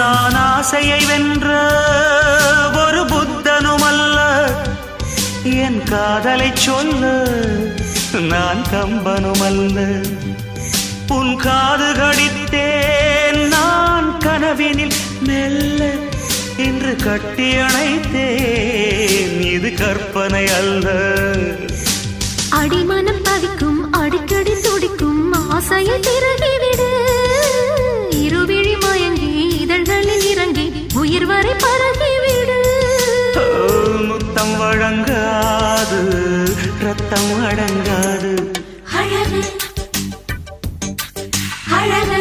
நான் ஆசையை வென்ற ஒரு புத்தனுமல்ல, என் காதலை சொல்ல நான் கம்பனுமல்ல. உன் காது கடித்தேன் நான் கனவினில் மெல்ல, இன்று கட்டி அணைத்தேன் இது கற்பனை அல்ல. அடிமனம் தவிக்கும் அடிக்கடி துடிக்கும் ஆசையை திறகிவிடு, இருவிழி மயங்கி இதழ்களில் இறங்கி உயிர் வரை பரகிவிடு. முத்தம் வழங்காது ரத்தம் அடங்காது. அழகு அழகு